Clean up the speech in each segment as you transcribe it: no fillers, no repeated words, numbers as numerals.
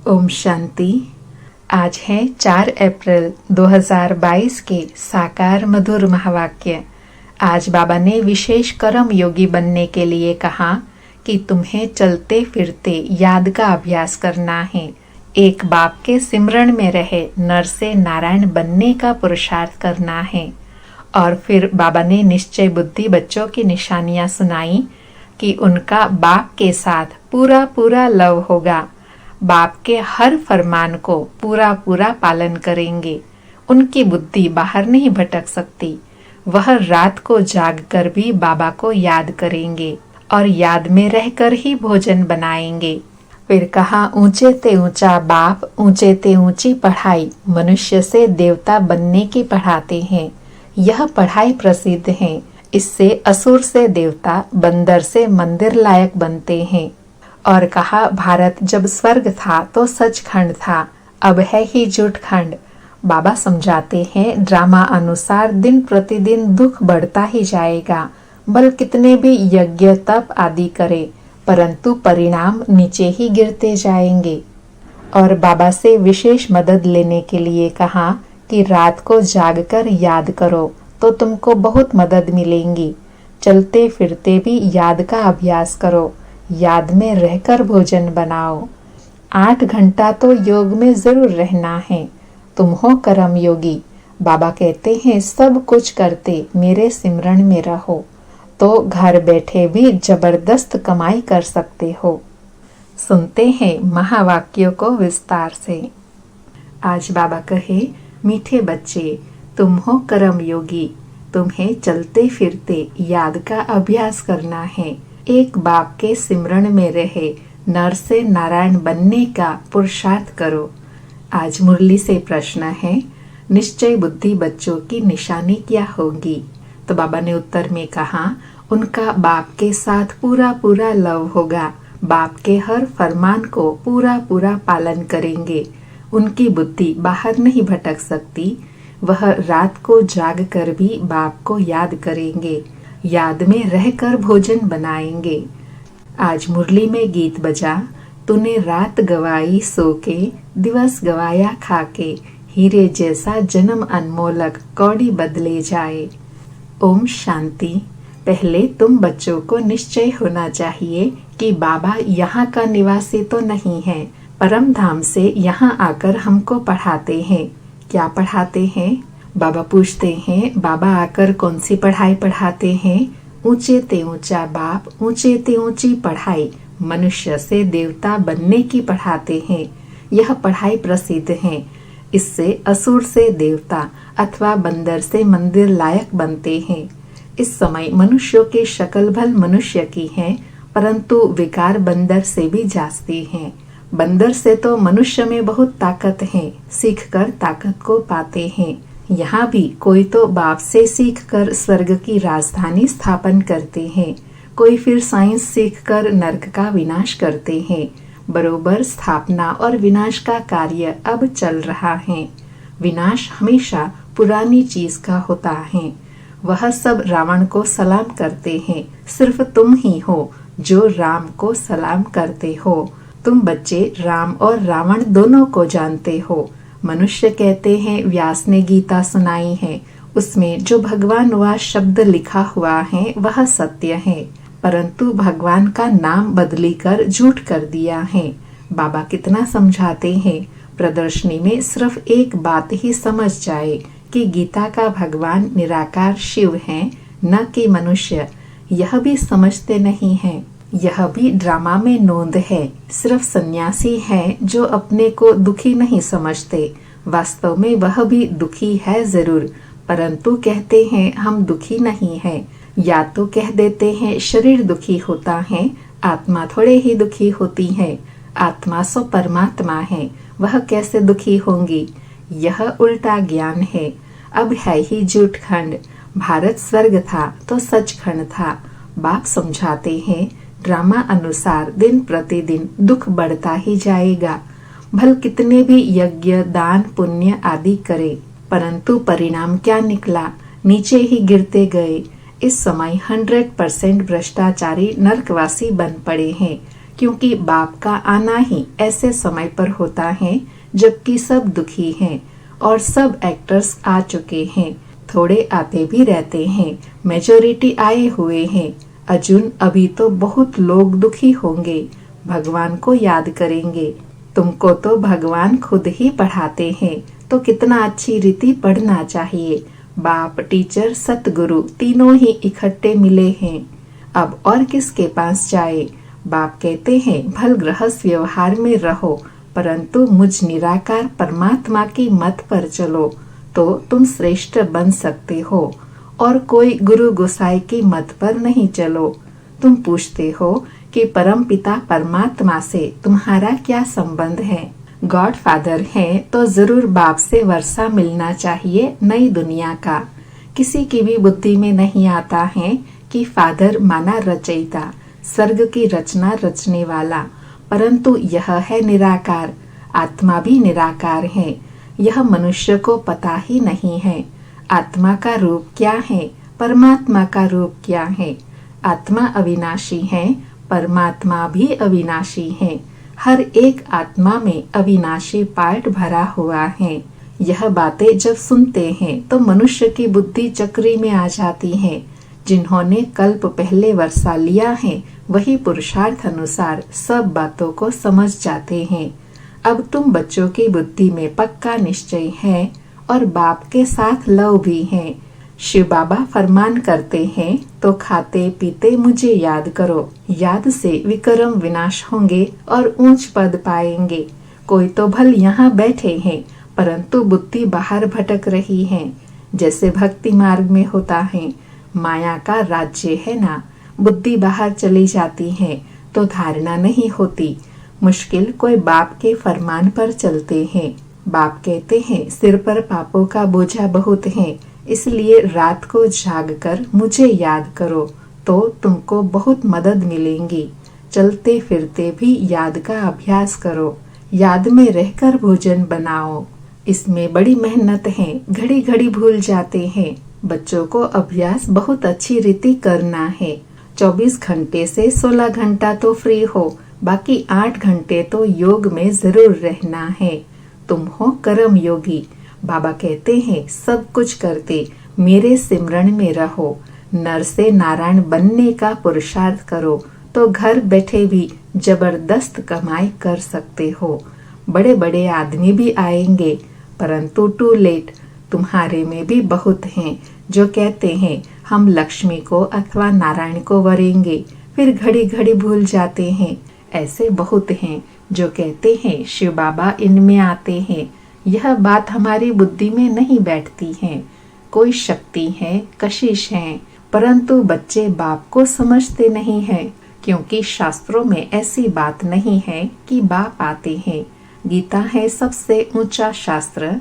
ओम शांति। आज है 4 अप्रैल 2022 के साकार मधुर महावाक्य। आज बाबा ने विशेष कर्म योगी बनने के लिए कहा कि तुम्हें चलते फिरते याद का अभ्यास करना है। एक बाप के सिमरण में रहे नर से नारायण बनने का पुरुषार्थ करना है। और फिर बाबा ने निश्चय बुद्धि बच्चों की निशानियां सुनाई कि उनका बाप के साथ पूरा पूरा लव होगा। बाप के हर फरमान को पूरा पूरा पालन करेंगे। उनकी बुद्धि बाहर नहीं भटक सकती। वह रात को जागकर भी बाबा को याद करेंगे और याद में रहकर ही भोजन बनाएंगे। फिर कहा, ऊंचे ते ऊंचा बाप, ऊंचे ते ऊंची पढ़ाई, मनुष्य से देवता बनने की पढ़ाते हैं। यह पढ़ाई प्रसिद्ध है। इससे असुर से देवता, बंदर से मंदिर लायक बनते हैं। और कहा, भारत जब स्वर्ग था तो सचखंड था, अब है ही झूठखंड। बाबा समझाते हैं, ड्रामा अनुसार दिन प्रतिदिन दुख बढ़ता ही जाएगा। बल कितने भी यज्ञ तप आदि करे, परंतु परिणाम नीचे ही गिरते जाएंगे। और बाबा से विशेष मदद लेने के लिए कहा कि रात को जागकर याद करो तो तुमको बहुत मदद मिलेंगी। चलते फिरते भी याद का अभ्यास करो। याद में रहकर भोजन बनाओ। 8 घंटा तो योग में जरूर रहना है। तुम हो कर्म योगी। बाबा कहते हैं, सब कुछ करते मेरे सिमरण में रहो तो घर बैठे भी जबरदस्त कमाई कर सकते हो। सुनते हैं महावाक्यों को विस्तार से। आज बाबा कहे, मीठे बच्चे, तुम हो कर्म योगी। तुम्हें चलते फिरते याद का अभ्यास करना है। एक बाप के सिमरण में रहे नर से नारायण बनने का पुरुषार्थ करो। आज मुरली से प्रश्न है, निश्चय बुद्धि बच्चों की निशानी क्या होगी? तो बाबा ने उत्तर में कहा, उनका बाप के साथ पूरा पूरा लव होगा। बाप के हर फरमान को पूरा पूरा पालन करेंगे। उनकी बुद्धि बाहर नहीं भटक सकती। वह रात को जाग कर भी बाप को याद करेंगे। याद में रहकर भोजन बनाएंगे। आज मुरली में गीत बजा, तूने रात गवाई सो के, दिवस गवाया खा के, हीरे जैसा जन्म अनमोलक कौड़ी बदले जाए। ओम शांति। पहले तुम बच्चों को निश्चय होना चाहिए कि बाबा यहाँ का निवासी तो नहीं है, परम धाम से यहाँ आकर हमको पढ़ाते हैं। क्या पढ़ाते हैं? बाबा पूछते हैं, बाबा आकर कौन सी पढ़ाई पढ़ाते हैं? ऊंचे ते ऊंचा बाप, ऊंचे ते ऊंची पढ़ाई, मनुष्य से देवता बनने की पढ़ाते हैं। यह पढ़ाई प्रसिद्ध है। इससे असुर से देवता अथवा बंदर से मंदिर लायक बनते हैं। इस समय मनुष्यों की शक्ल भल मनुष्य की है, परंतु विकार बंदर से भी जास्ती है। बंदर से तो मनुष्य में बहुत ताकत है, सीखकर ताकत को पाते हैं। यहाँ भी कोई तो बाप से सीखकर स्वर्ग की राजधानी स्थापन करते हैं, कोई फिर साइंस सीखकर नरक का विनाश करते हैं। बरोबर स्थापना और विनाश का कार्य अब चल रहा है। विनाश हमेशा पुरानी चीज का होता है। वह सब रावण को सलाम करते हैं। सिर्फ तुम ही हो जो राम को सलाम करते हो। तुम बच्चे राम और रावण दोनों को जानते हो। मनुष्य कहते हैं, व्यास ने गीता सुनाई है, उसमें जो भगवान वा शब्द लिखा हुआ है वह सत्य है, परंतु भगवान का नाम बदली कर झूठ कर दिया है। बाबा कितना समझाते हैं, प्रदर्शनी में सिर्फ एक बात ही समझ जाए कि गीता का भगवान निराकार शिव है, न कि मनुष्य। यह भी समझते नहीं है। यह भी ड्रामा में नोंद है। सिर्फ सन्यासी है जो अपने को दुखी नहीं समझते। वास्तव में वह भी दुखी है जरूर, परंतु कहते हैं हम दुखी नहीं हैं। या तो कह देते हैं शरीर दुखी होता है, आत्मा थोड़े ही दुखी होती है। आत्मा सो परमात्मा है, वह कैसे दुखी होंगी? यह उल्टा ज्ञान है। अब है ही झूठखंड। भारत स्वर्ग था तो सचखंड था। बाप समझाते हैं, ड्रामा अनुसार दिन प्रतिदिन दुख बढ़ता ही जाएगा। भल कितने भी यज्ञ दान पुण्य आदि करे, परंतु परिणाम क्या निकला? नीचे ही गिरते गए। इस समय 100% भ्रष्टाचारी नरकवासी बन पड़े हैं, क्योंकि बाप का आना ही ऐसे समय पर होता है जबकि सब दुखी हैं और सब एक्टर्स आ चुके हैं, थोड़े आते भी रहते हैं, मेजोरिटी आए हुए हैं। अर्जुन, अभी तो बहुत लोग दुखी होंगे, भगवान को याद करेंगे। तुमको तो भगवान खुद ही पढ़ाते हैं, तो कितना अच्छी रीति पढ़ना चाहिए। बाप, टीचर, सतगुरु तीनों ही इकट्ठे मिले हैं, अब और किसके पास जाए। बाप कहते हैं भल गृहस्थ व्यवहार में रहो, परंतु मुझ निराकार परमात्मा की मत पर चलो तो तुम श्रेष्ठ बन सकते हो, और कोई गुरु गोसाई की मत पर नहीं चलो। तुम पूछते हो कि परम पिता परमात्मा से तुम्हारा क्या संबंध है। गॉड फादर है तो जरूर बाप से वर्षा मिलना चाहिए नई दुनिया का। किसी की भी बुद्धि में नहीं आता है कि फादर माना रचयिता, स्वर्ग की रचना रचने वाला, परंतु यह है निराकार। आत्मा भी निराकार है, यह मनुष्य को पता ही नहीं है। आत्मा का रूप क्या है, परमात्मा का रूप क्या है। आत्मा अविनाशी है, परमात्मा भी अविनाशी है। हर एक आत्मा में अविनाशी पार्ट भरा हुआ है। यह बातें जब सुनते हैं तो मनुष्य की बुद्धि चक्री में आ जाती है। जिन्होंने कल्प पहले वर्षा लिया है वही पुरुषार्थ अनुसार सब बातों को समझ जाते हैं। अब तुम बच्चों की बुद्धि में पक्का निश्चय है और बाप के साथ लव भी है। शिव बाबा फरमान करते हैं तो खाते पीते मुझे याद करो, याद से विक्रम विनाश होंगे और ऊंच पद पाएंगे। कोई तो भल यहाँ बैठे हैं परंतु बुद्धि बाहर भटक रही है। जैसे भक्ति मार्ग में होता है, माया का राज्य है ना, बुद्धि बाहर चली जाती है तो धारणा नहीं होती। मुश्किल कोई बाप के फरमान पर चलते हैं। बाप कहते हैं सिर पर पापों का बोझा बहुत है, इसलिए रात को जागकर मुझे याद करो तो तुमको बहुत मदद मिलेंगी। चलते फिरते भी याद का अभ्यास करो, याद में रहकर भोजन बनाओ। इसमें बड़ी मेहनत है, घड़ी घड़ी भूल जाते हैं। बच्चों को अभ्यास बहुत अच्छी रीति करना है। 24 घंटे से 16 घंटा तो फ्री हो, बाकी 8 घंटे तो योग में जरूर रहना है। तुम हो कर्म योगी। बाबा कहते हैं सब कुछ करते मेरे सिमरन में रहो। नर से नारायण बनने का पुरुषार्थ करो तो घर बैठे भी जबरदस्त कमाई कर सकते हो। बड़े बड़े आदमी भी आएंगे, परंतु टू लेट। तुम्हारे में भी बहुत हैं जो कहते हैं हम लक्ष्मी को अथवा नारायण को वरेंगे, फिर घड़ी घड़ी भूल जाते हैं। ऐसे बहुत हैं जो कहते हैं शिव बाबा इनमें आते हैं। यह बात हमारी बुद्धि में नहीं बैठती है। कोई शक्ति है, कशिश है, परंतु बच्चे बाप को समझते नहीं है, क्योंकि शास्त्रों में ऐसी बात नहीं है कि बाप आते हैं। गीता है सबसे ऊंचा शास्त्र,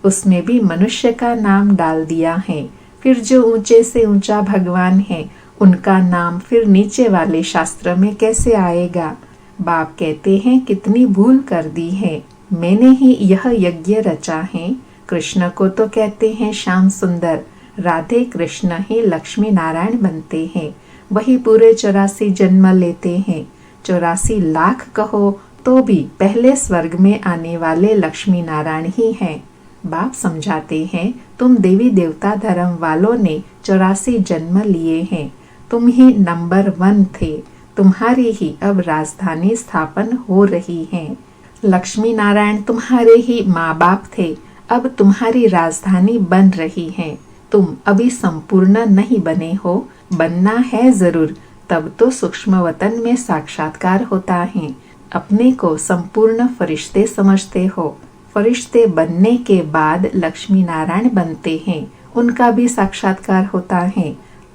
उसमें भी मनुष्य का नाम डाल दिया है। फिर जो ऊंचे से ऊंचा भगवान है उनका नाम फिर नीचे वाले शास्त्र में कैसे आएगा। बाप कहते हैं कितनी भूल कर दी है, मैंने ही यह यज्ञ रचा है। कृष्ण को तो कहते हैं श्याम सुंदर, राधे कृष्ण ही लक्ष्मी नारायण बनते हैं। वही पूरे 84 जन्म लेते हैं। 84 लाख कहो तो भी पहले स्वर्ग में आने वाले लक्ष्मी नारायण ही हैं। बाप समझाते हैं तुम देवी देवता धर्म वालों ने 84 जन्म लिए हैं, तुम ही नंबर 1 थे। तुम्हारी ही अब राजधानी स्थापन हो रही है। लक्ष्मी नारायण तुम्हारे ही माँ बाप थे, अब तुम्हारी राजधानी बन रही है। तुम अभी संपूर्ण नहीं बने हो, बनना है जरूर, तब तो सूक्ष्म वतन में साक्षात्कार होता है। अपने को संपूर्ण फरिश्ते समझते हो, फरिश्ते बनने के बाद लक्ष्मी नारायण बनते हैं, उनका भी साक्षात्कार होता है।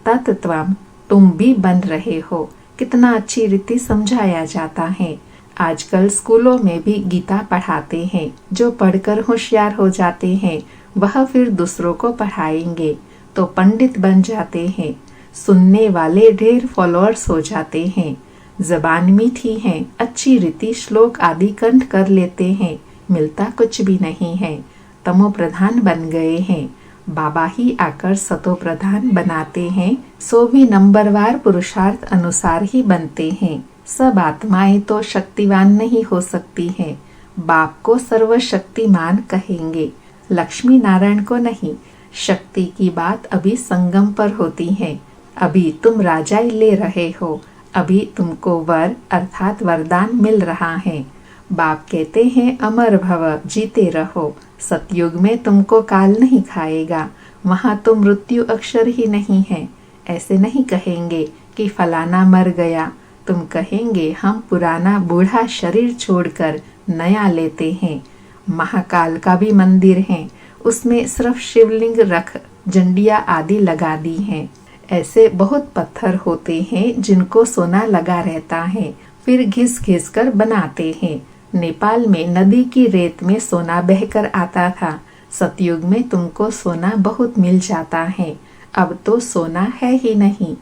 तत्त्वम तुम भी बन रहे हो। कितना अच्छी रीति समझाया जाता है। आजकल स्कूलों में भी गीता पढ़ाते हैं। जो पढ़कर होशियार हो जाते हैं वह फिर दूसरों को पढ़ाएंगे तो पंडित बन जाते हैं। सुनने वाले ढेर फॉलोअर्स हो जाते हैं। जबान मीठी है, अच्छी रीति श्लोक आदि कंठ कर लेते हैं, मिलता कुछ भी नहीं है। तमो प्रधान बन गए हैं। बाबा ही आकर सतो प्रधान बनाते हैं, सो भी नंबरवार पुरुषार्थ अनुसार ही बनते हैं। सब आत्माएं तो शक्तिवान नहीं हो सकती हैं। बाप को सर्वशक्तिमान कहेंगे, लक्ष्मी नारायण को नहीं। शक्ति की बात अभी संगम पर होती है। अभी तुम राजाई ले रहे हो, अभी तुमको वर अर्थात वरदान मिल रहा है। बाप कहते हैं अमर भव, जीते रहो। सतयुग में तुमको काल नहीं खाएगा, वहाँ तो मृत्यु अक्षर ही नहीं है। ऐसे नहीं कहेंगे कि फलाना मर गया, तुम कहेंगे हम पुराना बूढ़ा शरीर छोड़कर नया लेते हैं। महाकाल का भी मंदिर है, उसमें सिर्फ शिवलिंग रख झंडियाँ आदि लगा दी हैं। ऐसे बहुत पत्थर होते हैं जिनको सोना लगा रहता है, फिर घिस घिस कर बनाते हैं। नेपाल में नदी की रेत में सोना बहकर आता था। सतयुग में तुमको सोना बहुत मिल जाता है, अब तो सोना है ही नहीं,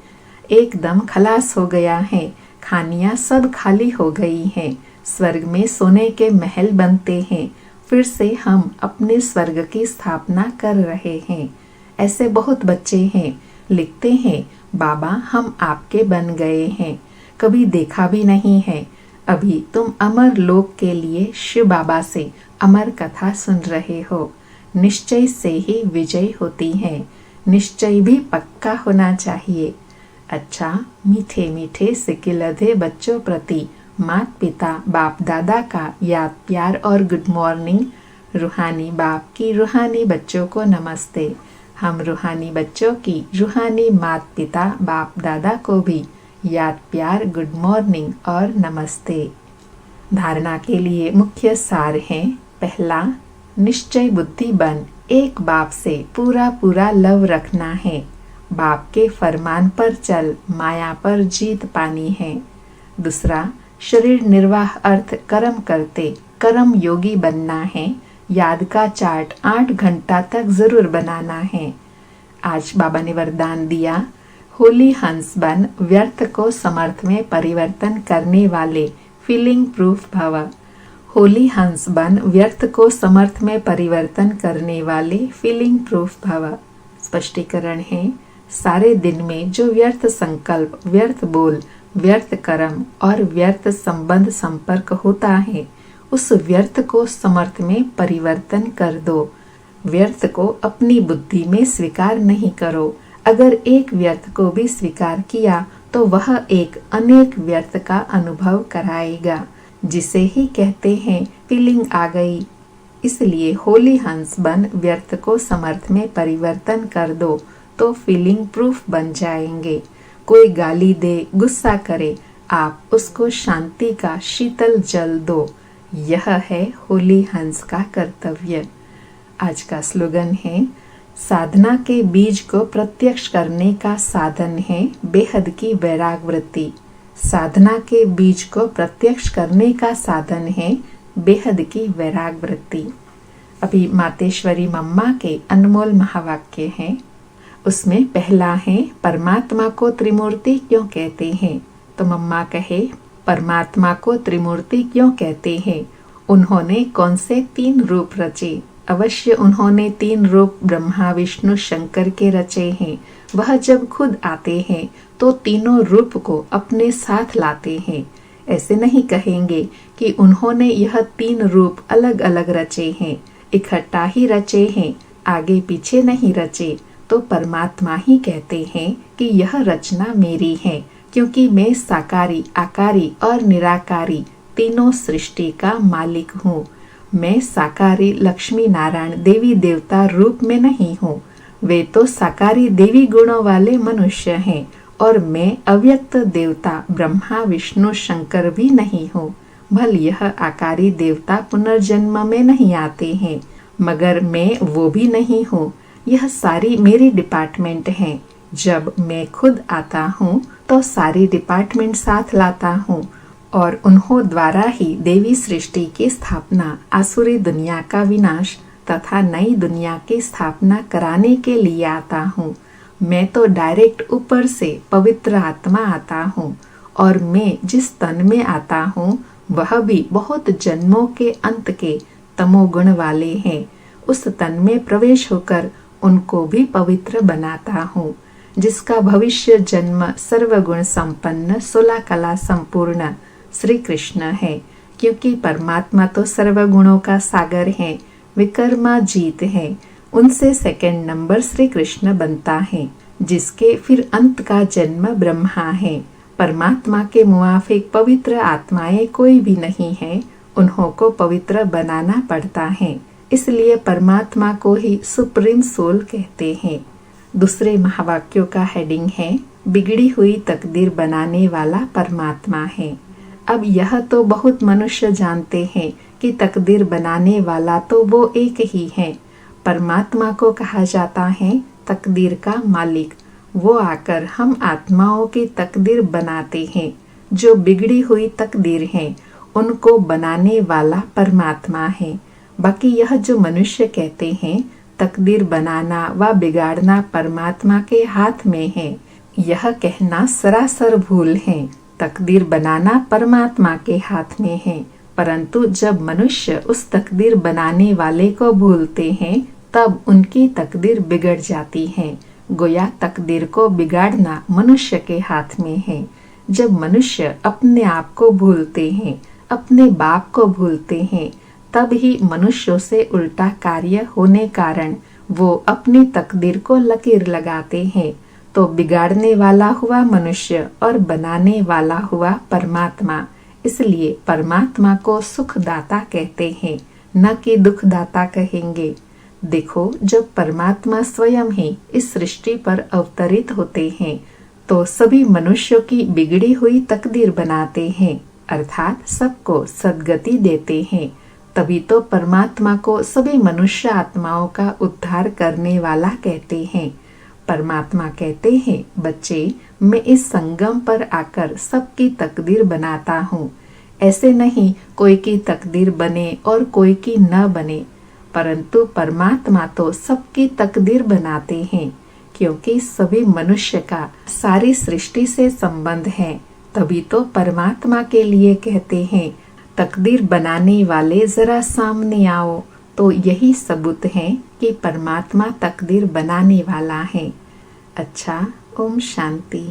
एकदम खलास हो गया है। खानियां सब खाली हो गई हैं। स्वर्ग में सोने के महल बनते हैं, फिर से हम अपने स्वर्ग की स्थापना कर रहे हैं। ऐसे बहुत बच्चे हैं, लिखते हैं बाबा हम आपके बन गए हैं, कभी देखा भी नहीं है। अभी तुम अमर लोक के लिए शिव बाबा से अमर कथा सुन रहे हो। निश्चय से ही विजय होती है, निश्चय भी पक्का होना चाहिए। अच्छा, मीठे मीठे सिकिलधे बच्चों प्रति माता पिता बाप दादा का याद प्यार और गुड मॉर्निंग। रूहानी बाप की रूहानी बच्चों को नमस्ते। हम रूहानी बच्चों की रूहानी माता पिता बाप दादा को भी याद प्यार गुड मॉर्निंग और नमस्ते। धारणा के लिए मुख्य सार है, पहला, निश्चय बुद्धि बन एक बाप से पूरा पूरा लव रखना है। बाप के फरमान पर चल, माया पर जीत पानी है। दूसरा, शरीर निर्वाह अर्थ कर्म करते कर्म योगी बनना है। याद का चार्ट 8 घंटा तक जरूर बनाना है। आज बाबा ने वरदान दिया, होली हंस बन व्यर्थ को समर्थ में परिवर्तन करने वाले फीलिंग प्रूफ भव। होली हंस बन व्यर्थ को समर्थ में परिवर्तन करने वाले फीलिंग प्रूफ भव। स्पष्टीकरण है, सारे दिन में जो व्यर्थ संकल्प, व्यर्थ बोल, व्यर्थ कर्म और व्यर्थ संबंध संपर्क होता है, उस व्यर्थ को समर्थ में परिवर्तन कर दो। व्यर्थ को अपनी बुद्धि में स्वीकार नहीं करो। अगर एक व्यर्थ को भी स्वीकार किया तो वह एक अनेक व्यर्थ का अनुभव कराएगा, जिसे ही कहते हैं फीलिंग आ गई। इसलिए होली हंस बन व्यर्थ को समर्थ में परिवर्तन कर दो तो फीलिंग प्रूफ बन जाएंगे। कोई गाली दे, गुस्सा करे, आप उसको शांति का शीतल जल दो। यह है होली हंस का कर्तव्य। आज का स्लोगन है, साधना के बीज को प्रत्यक्ष करने का साधन है बेहद की वैराग वृत्ति। साधना के बीज को प्रत्यक्ष करने का साधन है बेहद की वैराग वृत्ति। अभी मातेश्वरी मम्मा के अनमोल महावाक्य हैं। उसमें पहला है, परमात्मा को त्रिमूर्ति क्यों कहते हैं? तो मम्मा कहे, परमात्मा को त्रिमूर्ति क्यों कहते हैं? उन्होंने कौन से 3 रूप रचे? अवश्य उन्होंने 3 रूप ब्रह्मा विष्णु शंकर के रचे हैं। वह जब खुद आते हैं तो तीनों रूप को अपने साथ लाते हैं। ऐसे नहीं कहेंगे कि उन्होंने यह 3 रूप अलग अलग रचे हैं, इकट्ठा ही रचे हैं, आगे पीछे नहीं रचे। तो परमात्मा ही कहते हैं कि यह रचना मेरी है, क्योंकि मैं साकारी, आकारी और निराकारी तीनों सृष्टि का मालिक हूँ। मैं साकारी लक्ष्मी नारायण देवी देवता रूप में नहीं हूँ, वे तो साकारी देवी गुणों वाले मनुष्य हैं। और मैं अव्यक्त देवता ब्रह्मा विष्णु शंकर भी नहीं हूँ। भल यह आकारी देवता पुनर्जन्म में नहीं आते हैं, मगर मैं वो भी नहीं हूँ। यह सारी मेरी डिपार्टमेंट है। जब मैं खुद आता हूँ तो सारी डिपार्टमेंट साथ लाता हूँ और उन्हों द्वारा ही देवी सृष्टि की स्थापना, आसुरी दुनिया का विनाश तथा नई दुनिया की स्थापना कराने के लिए आता हूँ। मैं तो डायरेक्ट ऊपर से पवित्र आत्मा आता हूँ और मैं जिस तन में आता हूँ वह भी बहुत जन्मों के अंत के तमोगुण वाले हैं। उस तन में प्रवेश होकर उनको भी पवित्र बनाता हूँ। जिसका भविष्य जन्म सर्वगुण संपन्न 16 कला संपूर्ण श्री कृष्ण है, क्योंकि परमात्मा तो सर्वगुणों का सागर है, विकर्मा जीत है। उनसे सेकंड नंबर श्री कृष्ण बनता है, जिसके फिर अंत का जन्म ब्रह्मा है। परमात्मा के मुआफिक पवित्र आत्माएं कोई भी नहीं है, उन्हों को पवित्र बनाना पड़ता है, इसलिए परमात्मा को ही सुप्रीम सोल कहते हैं। दूसरे महावाक्यों का हेडिंग है बिगड़ी हुई तकदीर बनाने वाला परमात्मा है। अब यह तो बहुत मनुष्य जानते हैं कि तकदीर बनाने वाला तो वो एक ही है। परमात्मा को कहा जाता है तकदीर का मालिक। वो आकर हम आत्माओं की तकदीर बनाते हैं। जो बिगड़ी हुई तकदीर है उनको बनाने वाला परमात्मा है। बाकी यह जो मनुष्य कहते हैं तकदीर बनाना व बिगाड़ना परमात्मा के हाथ में है, यह कहना सरासर भूल है। तकदीर बनाना परमात्मा के हाथ में है, परंतु जब मनुष्य उस तकदीर बनाने वाले को भूलते हैं तब उनकी तकदीर बिगड़ जाती है। गोया तकदीर को बिगाड़ना मनुष्य के हाथ में है। जब मनुष्य अपने आप को भूलते हैं, अपने बाप को भूलते हैं, तब ही मनुष्यों से उल्टा कार्य होने कारण वो अपनी तकदीर को लकीर लगाते हैं। तो बिगाड़ने वाला हुआ मनुष्य और बनाने वाला हुआ परमात्मा। इसलिए परमात्मा को सुखदाता कहते हैं, न कि दुखदाता कहेंगे। देखो, जब परमात्मा स्वयं ही इस सृष्टि पर अवतरित होते हैं तो सभी मनुष्यों की बिगड़ी हुई तकदीर बनाते हैं, अर्थात सबको सद्गति देते हैं। तभी तो परमात्मा को सभी मनुष्य आत्माओं का उद्धार करने वाला कहते हैं। परमात्मा कहते हैं, बच्चे, मैं इस संगम पर आकर सबकी तकदीर बनाता हूँ। ऐसे नहीं कोई की तकदीर बने और कोई की न बने, परंतु परमात्मा तो सबकी तकदीर बनाते हैं, क्योंकि सभी मनुष्य का सारी सृष्टि से संबंध है। तभी तो परमात्मा के लिए कहते हैं, तकदीर बनाने वाले जरा सामने आओ। तो यही सबूत है कि परमात्मा तकदीर बनाने वाला है। अच्छा, ओम शांति।